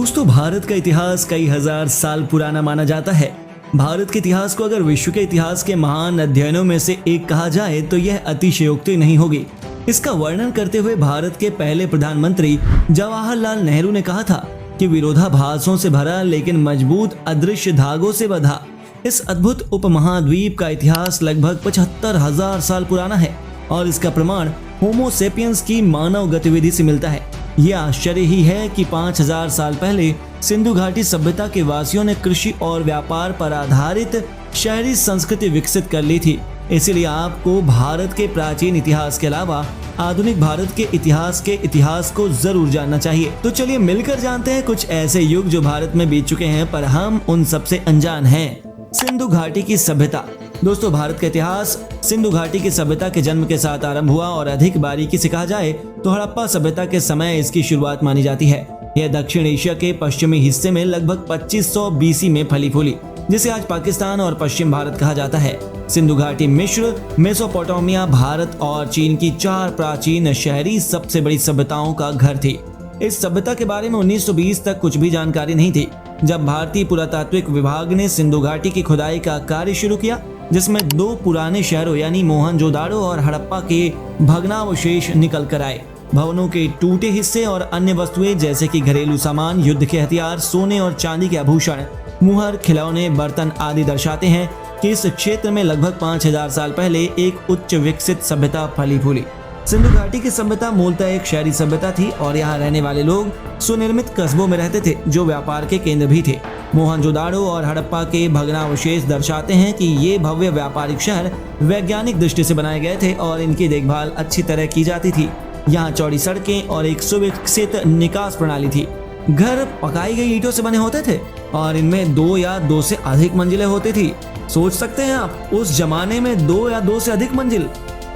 दोस्तों, भारत का इतिहास कई हजार साल पुराना माना जाता है। भारत के इतिहास को अगर विश्व के इतिहास के महान अध्ययनों में से एक कहा जाए तो यह अतिशयोक्ति नहीं होगी। इसका वर्णन करते हुए भारत के पहले प्रधानमंत्री जवाहरलाल नेहरू ने कहा था कि विरोधाभासों से भरा लेकिन मजबूत अदृश्य धागों से बंधा इस अद्भुत उपमहाद्वीप का इतिहास लगभग 75,000 साल पुराना है और इसका प्रमाण होमो सेपियंस की मानव गतिविधि से मिलता है। यह आश्चर्य ही है कि 5,000 साल पहले सिंधु घाटी सभ्यता के वासियों ने कृषि और व्यापार पर आधारित शहरी संस्कृति विकसित कर ली थी। इसीलिए आपको भारत के प्राचीन इतिहास के अलावा आधुनिक भारत के इतिहास को जरूर जानना चाहिए। तो चलिए मिलकर जानते हैं कुछ ऐसे युग जो भारत में बीत चुके हैं पर हम उन सबसे अनजान हैं। सिंधु घाटी की सभ्यता। दोस्तों, भारत का इतिहास सिंधु घाटी की सभ्यता के जन्म के साथ आरंभ हुआ और अधिक बारीकी से कहा जाए तो हड़प्पा सभ्यता के समय इसकी शुरुआत मानी जाती है। यह दक्षिण एशिया के पश्चिमी हिस्से में लगभग 2500 बीसी में फली फूली, जिसे आज पाकिस्तान और पश्चिम भारत कहा जाता है। सिंधु घाटी मिस्र, मेसोपोटामिया, भारत और चीन की 4 प्राचीन शहरी सबसे बड़ी सभ्यताओं का घर थी। इस सभ्यता के बारे में 1920 तक कुछ भी जानकारी नहीं थी, जब भारतीय पुरातात्विक विभाग ने सिंधु घाटी की खुदाई का कार्य शुरू किया, जिसमें 2 पुराने शहरों यानी मोहनजोदाड़ो और हड़प्पा के भग्नावशेष निकल कर आए। भवनों के टूटे हिस्से और अन्य वस्तुएं जैसे कि घरेलू सामान, युद्ध के हथियार, सोने और चांदी के आभूषण, मुहर, खिलौने, बर्तन आदि दर्शाते हैं कि इस क्षेत्र में लगभग 5,000 साल पहले एक उच्च विकसित सभ्यता फली फूली। सिंधु घाटी की सभ्यता मूलतः एक शहरी सभ्यता थी और यहाँ रहने वाले लोग सुनिर्मित कस्बों में रहते थे जो व्यापार के केंद्र भी थे। मोहनजोदाड़ो और हड़प्पा के भग्नावशेष दर्शाते हैं कि ये भव्य व्यापारिक शहर वैज्ञानिक दृष्टि से बनाए गए थे और इनकी देखभाल अच्छी तरह की जाती थी। यहाँ चौड़ी सड़कें और एक सुविकसित निकास प्रणाली थी। घर पकाई गई ईंटों से बने होते थे और इनमें 2 या 2 से अधिक मंजिलें होती थी। सोच सकते हैं आप, उस जमाने में 2 या 2 से अधिक मंजिल।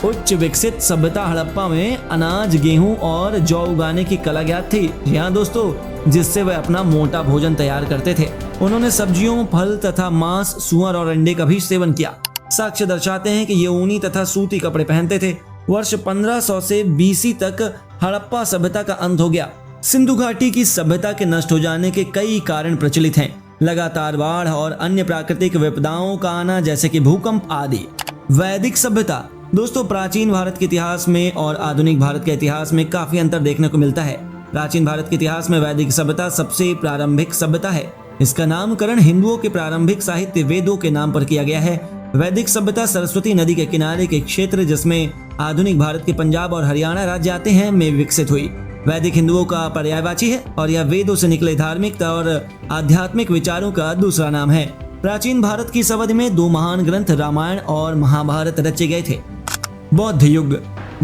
उच्च विकसित सभ्यता हड़प्पा में अनाज, गेहूं और जौ उगाने की कला ज्ञात थी। यहाँ दोस्तों, जिससे वे अपना मोटा भोजन तैयार करते थे। उन्होंने सब्जियों, फल तथा मांस, सुअर और अंडे का भी सेवन किया। साक्ष्य दर्शाते हैं कि ये ऊनी तथा सूती कपड़े पहनते थे। वर्ष 1500 से बीसी तक हड़प्पा सभ्यता का अंत हो गया। सिंधु घाटी की सभ्यता के नष्ट हो जाने के कई कारण प्रचलित हैं। लगातार बाढ़ और अन्य प्राकृतिक विपदाओं का आना जैसे कि भूकंप आदि। वैदिक सभ्यता। दोस्तों, प्राचीन भारत के इतिहास में और आधुनिक भारत के इतिहास में काफी अंतर देखने को मिलता है। प्राचीन भारत के इतिहास में वैदिक सभ्यता सबसे प्रारंभिक सभ्यता है। इसका नामकरण हिंदुओं के प्रारंभिक साहित्य वेदों के नाम पर किया गया है। वैदिक सभ्यता सरस्वती नदी के किनारे के क्षेत्र जिसमें आधुनिक भारत के पंजाब और हरियाणा राज्य आते हैं में विकसित हुई। वैदिक हिंदुओं का पर्यायवाची है और यह वेदों से निकले धार्मिक और आध्यात्मिक विचारों का दूसरा नाम है। प्राचीन भारत की इस अवधि में 2 महान ग्रंथ रामायण और महाभारत रचे गए थे। बौद्ध युग।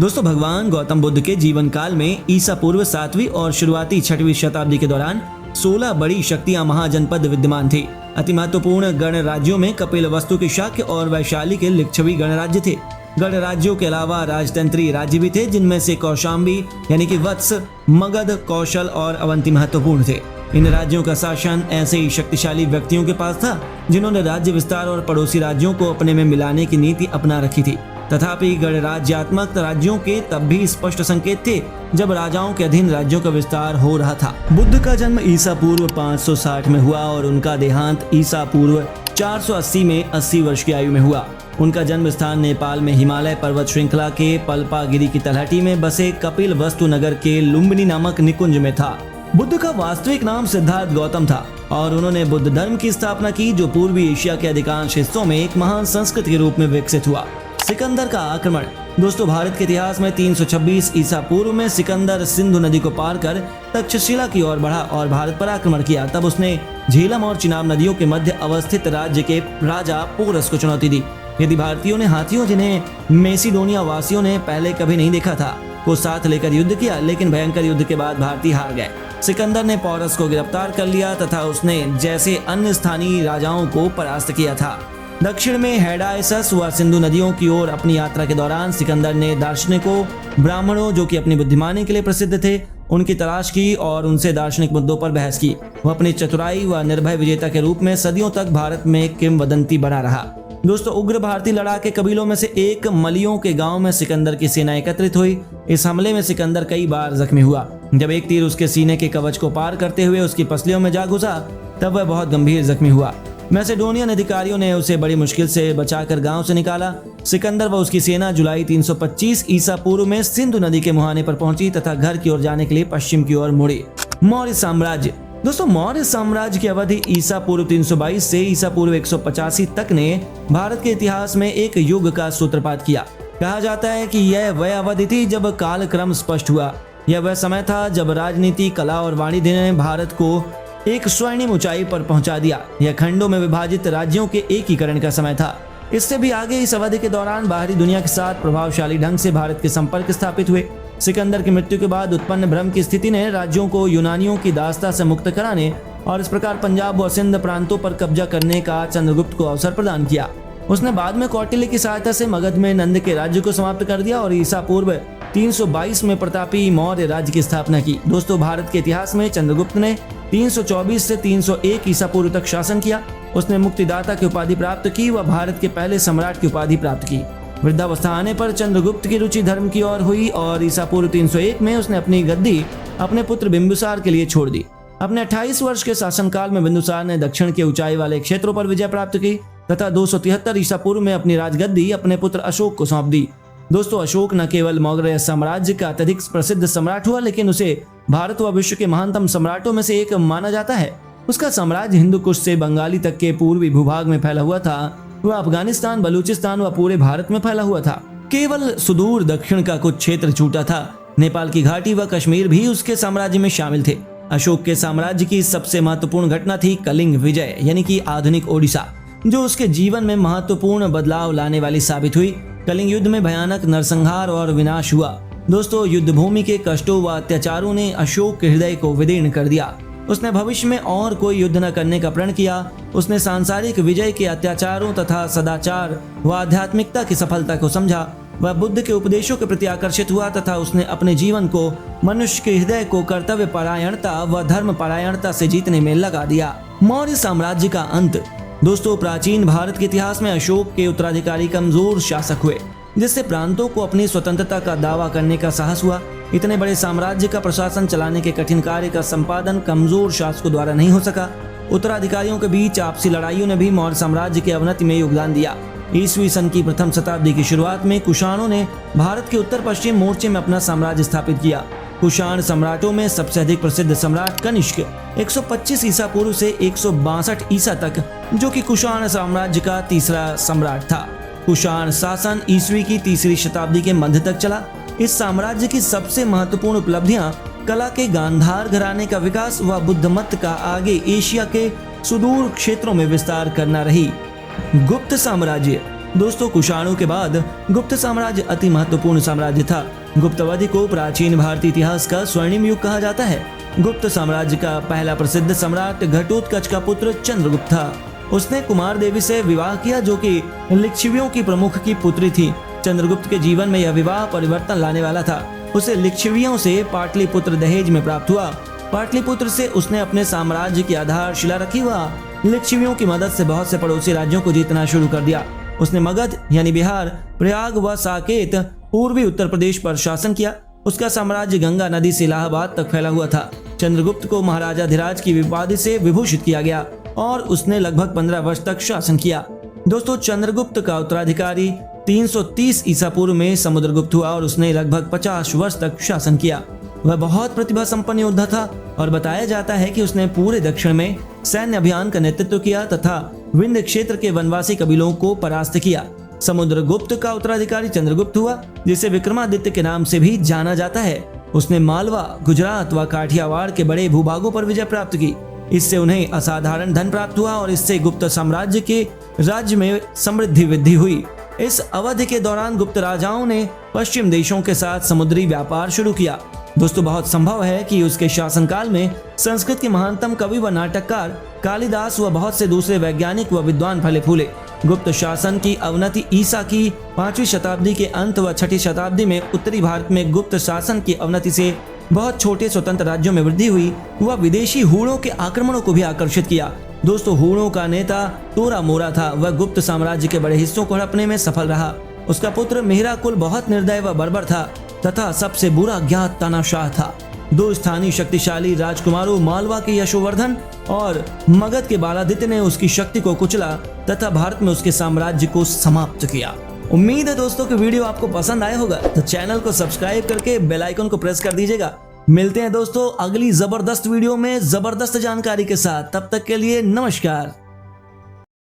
दोस्तों, भगवान गौतम बुद्ध के जीवन काल में ईसा पूर्व 7वीं और शुरुआती 6वीं शताब्दी के दौरान 16 बड़ी शक्तियां महाजनपद विद्यमान थी। अति महत्वपूर्ण गणराज्यों में कपिलवस्तु के शाक्य और वैशाली के लिच्छवी गणराज्य थे। गणराज्यों के अलावा राजतंत्री राज्य भी थे, जिनमें से कौशाम्बी यानी कि वत्स, मगध, कौशल और अवंती महत्वपूर्ण थे। इन राज्यों का शासन ऐसे ही शक्तिशाली व्यक्तियों के पास था जिन्होंने राज्य विस्तार और पड़ोसी राज्यों को अपने में मिलाने की नीति अपना रखी थी। तथापि गणराज्यात्मक राज्यों के तब भी स्पष्ट संकेत थे जब राजाओं के अधीन राज्यों का विस्तार हो रहा था। बुद्ध का जन्म ईसा पूर्व 560 में हुआ और उनका देहांत ईसा पूर्व 480 में 80 वर्ष की आयु में हुआ। उनका जन्म स्थान नेपाल में हिमालय पर्वत श्रृंखला के पल्पागिरी की तलहटी में बसे कपिलवस्तु नगर के लुम्बिनी नामक निकुंज में था। बुद्ध का वास्तविक नाम सिद्धार्थ गौतम था और उन्होंने बुद्ध धर्म की स्थापना की जो पूर्वी एशिया के अधिकांश हिस्सों में एक महान संस्कृति के रूप में विकसित हुआ। सिकंदर का आक्रमण। दोस्तों, भारत के इतिहास में 326 ईसा पूर्व में सिकंदर सिंधु नदी को पार कर तक्षशिला की ओर बढ़ा और भारत पर आक्रमण किया। तब उसने झेलम और चिनाब नदियों के मध्य अवस्थित राज्य के राजा पोरस को चुनौती दी। यदि भारतीयों ने हाथियों, जिन्हें मेसिडोनिया वासियों ने पहले कभी नहीं देखा था, को साथ लेकर युद्ध किया, लेकिन भयंकर युद्ध के बाद भारतीय हार गए। सिकंदर ने पोरस को गिरफ्तार कर लिया तथा उसने जैसे अन्य स्थानीय राजाओं को परास्त किया था। दक्षिण में हैडायसस व सिंधु नदियों की ओर अपनी यात्रा के दौरान सिकंदर ने दार्शनिकों, ब्राह्मणों जो कि अपनी बुद्धिमानी के लिए प्रसिद्ध थे, उनकी तलाश की और उनसे दार्शनिक मुद्दों पर बहस की। वह अपनी चतुराई व निर्भय विजेता के रूप में सदियों तक भारत में किंवदंती बना रहा। दोस्तों, उग्र भारतीय लड़ाके कबीलों में से एक मलियों के गांव में सिकंदर की सेना एकत्रित हुई। इस हमले में सिकंदर कई बार जख्मी हुआ। जब एक तीर उसके सीने के कवच को पार करते हुए उसकी पसलियों में जा घुसा, तब वह बहुत गंभीर जख्मी हुआ। मैसेडोनियन अधिकारियों ने उसे बड़ी मुश्किल से बचाकर गांव से निकाला। सिकंदर व उसकी सेना जुलाई 325 ईसा पूर्व में सिंधु नदी के मुहाने पर पहुंची तथा घर की ओर जाने के लिए पश्चिम की ओर मुड़ी। मौर्य साम्राज्य। दोस्तों, मौर्य साम्राज्य की अवधि ईसा पूर्व 322 से ईसा पूर्व 185 तक ने भारत के इतिहास में एक युग का सूत्रपात किया। कहा जाता है कि यह वह अवधि थी जब कालक्रम स्पष्ट हुआ। यह वह समय था जब राजनीति, कला और वाणिज्य ने भारत को एक स्वर्णिम ऊंचाई पर पहुंचा दिया। यह खंडों में विभाजित राज्यों के एकीकरण का समय था। इससे भी आगे इस अवधि के दौरान बाहरी दुनिया के साथ प्रभावशाली ढंग से भारत के संपर्क स्थापित हुए। सिकंदर की मृत्यु के बाद उत्पन्न भ्रम की स्थिति ने राज्यों को यूनानियों की दासता से मुक्त कराने और इस प्रकार पंजाब व सिंध प्रांतों पर कब्जा करने का चंद्रगुप्त को अवसर प्रदान किया। उसने बाद में कौटिल्य की सहायता से मगध में नंद के राज्य को समाप्त कर दिया और ईसा पूर्व 322 में प्रतापी मौर्य राज्य की स्थापना की। दोस्तों, भारत के इतिहास में चंद्रगुप्त ने 324 से 301 ईसा पूर्व तक शासन किया। उसने मुक्तिदाता की उपाधि प्राप्त की व भारत के पहले सम्राट की उपाधि प्राप्त की। वृद्धावस्था आने पर चंद्रगुप्त की रुचि धर्म की ओर हुई और ईसा पूर्व 301 में उसने अपनी गद्दी अपने पुत्र बिंदुसार के लिए छोड़ दी। अपने 28 वर्ष के शासनकाल में बिंदुसार ने दक्षिण के ऊंचाई वाले क्षेत्रों पर विजय प्राप्त की तथा 273 ईसा पूर्व में अपनी राजगद्दी अपने पुत्र अशोक को सौंप दी। दोस्तों, अशोक न केवल मौर्य साम्राज्य का अत्यधिक प्रसिद्ध सम्राट हुआ, लेकिन उसे भारत व विश्व के महानतम सम्राटों में से एक माना जाता है। उसका साम्राज्य हिंदू कुश से बंगाली तक के पूर्वी भूभाग में फैला हुआ था। वह अफगानिस्तान, बलूचिस्तान व पूरे भारत में फैला हुआ था। केवल सुदूर दक्षिण का कुछ क्षेत्र छूटा था। नेपाल की घाटी व कश्मीर भी उसके साम्राज्य में शामिल थे। अशोक के साम्राज्य की सबसे महत्वपूर्ण घटना थी कलिंग विजय, यानी कि आधुनिक ओडिशा, जो उसके जीवन में महत्वपूर्ण बदलाव लाने वाली साबित हुई। कलिंग युद्ध में भयानक नरसंहार और विनाश हुआ। दोस्तों, युद्ध भूमि के कष्टों व अत्याचारों ने अशोक के हृदय को विदीर्ण कर दिया। उसने भविष्य में और कोई युद्ध न करने का प्रण किया। उसने सांसारिक विजय के अत्याचारों तथा सदाचार व आध्यात्मिकता की सफलता को समझा। वह बुद्ध के उपदेशों के प्रति आकर्षित हुआ तथा उसने अपने जीवन को मनुष्य के हृदय को कर्तव्य परायणता व धर्म परायणता से जीतने में लगा दिया। मौर्य साम्राज्य का अंत। दोस्तों, प्राचीन भारत के इतिहास में अशोक के उत्तराधिकारी कमजोर शासक हुए, जिससे प्रांतों को अपनी स्वतंत्रता का दावा करने का साहस हुआ। इतने बड़े साम्राज्य का प्रशासन चलाने के कठिन कार्य का संपादन कमजोर शासकों द्वारा नहीं हो सका। उत्तराधिकारियों के बीच आपसी लड़ाइयों ने भी मौर्य साम्राज्य के अवनति में योगदान दिया। ईस्वी सन की प्रथम शताब्दी की शुरुआत में कुषाणों ने भारत के उत्तर पश्चिम मोर्चे में अपना साम्राज्य स्थापित किया। कुषाण सम्राटों में सबसे अधिक प्रसिद्ध सम्राट कनिष्क 125 ईसा पूर्व से 162 ईसा तक, जो कि कुषाण साम्राज्य का तीसरा सम्राट था। कुषाण शासन ईस्वी की तीसरी शताब्दी के मध्य तक चला। इस साम्राज्य की सबसे महत्वपूर्ण उपलब्धियां कला के गांधार घराने का विकास व बुद्ध मत का आगे एशिया के सुदूर क्षेत्रों में विस्तार करना रही। गुप्त साम्राज्य। दोस्तों, कुषाणों के बाद गुप्त साम्राज्य अति महत्वपूर्ण साम्राज्य था। गुप्त अवधि को प्राचीन भारतीय इतिहास का स्वर्णिम युग कहा जाता है। गुप्त साम्राज्य का पहला प्रसिद्ध सम्राट घटोत्कच का पुत्र चंद्रगुप्त था। उसने कुमार देवी से विवाह किया, जो कि लिच्छवियों की प्रमुख की पुत्री थी। चंद्रगुप्त के जीवन में यह विवाह परिवर्तन लाने वाला था। उसे लिच्छवियों से पाटलिपुत्र दहेज में प्राप्त हुआ। पाटलिपुत्र से उसने अपने साम्राज्य की आधारशिला रखी व लिच्छवियों की मदद से बहुत से पड़ोसी राज्यों को जीतना शुरू कर दिया। उसने मगध यानी बिहार, प्रयाग व साकेत पूर्वी उत्तर प्रदेश पर शासन किया। उसका साम्राज्य गंगा नदी से इलाहाबाद तक फैला हुआ था। चंद्रगुप्त को महाराजा धीराज की उपाधि से विभूषित किया गया और उसने लगभग 15 वर्ष तक शासन किया। दोस्तों, चंद्रगुप्त का उत्तराधिकारी 330 ईसा पूर्व में समुद्रगुप्त हुआ और उसने लगभग 50 वर्ष तक शासन किया। वह बहुत प्रतिभा संपन्न योद्धा था और बताया जाता है कि उसने पूरे दक्षिण में सैन्य अभियान का नेतृत्व किया तथा विंध्य क्षेत्र के वनवासी कबीलों को परास्त किया। समुद्रगुप्त का उत्तराधिकारी चंद्रगुप्त हुआ, जिसे विक्रमादित्य के नाम से भी जाना जाता है। उसने मालवा, गुजरात व काठियावाड़ के बड़े भूभागों पर विजय प्राप्त की। इससे उन्हें असाधारण धन प्राप्त हुआ और इससे गुप्त साम्राज्य के राज्य में समृद्धि वृद्धि हुई। इस अवधि के दौरान गुप्त राजाओं ने पश्चिम देशों के साथ समुद्री व्यापार शुरू किया। दोस्तों, बहुत संभव है कि उसके शासनकाल में संस्कृत के महानतम कवि व नाटककार कालिदास व बहुत से दूसरे वैज्ञानिक व विद्वान फले फूले। गुप्त शासन की अवनति ईसा की 5वीं शताब्दी के अंत व 6ठी शताब्दी में उत्तरी भारत में गुप्त शासन की अवनति से बहुत छोटे स्वतंत्र राज्यों में वृद्धि हुई, वह विदेशी हूणों के आक्रमणों को भी आकर्षित किया। दोस्तों, हूणों का नेता तोरा मोरा था। वह गुप्त साम्राज्य के बड़े हिस्सों को हड़पने में सफल रहा। उसका पुत्र मेहराकुल बहुत निर्दय व बर्बर था तथा सबसे बुरा ज्ञात तानाशाह था। दो स्थानीय शक्तिशाली राजकुमारों मालवा के यशोवर्धन और मगध के बालादित्य ने उसकी शक्ति को कुचला तथा भारत में उसके साम्राज्य को समाप्त किया। उम्मीद है दोस्तों कि वीडियो आपको पसंद आया होगा, तो चैनल को सब्सक्राइब करके बेल आइकन को प्रेस कर दीजिएगा। मिलते हैं दोस्तों अगली जबरदस्त वीडियो में जबरदस्त जानकारी के साथ। तब तक के लिए नमस्कार।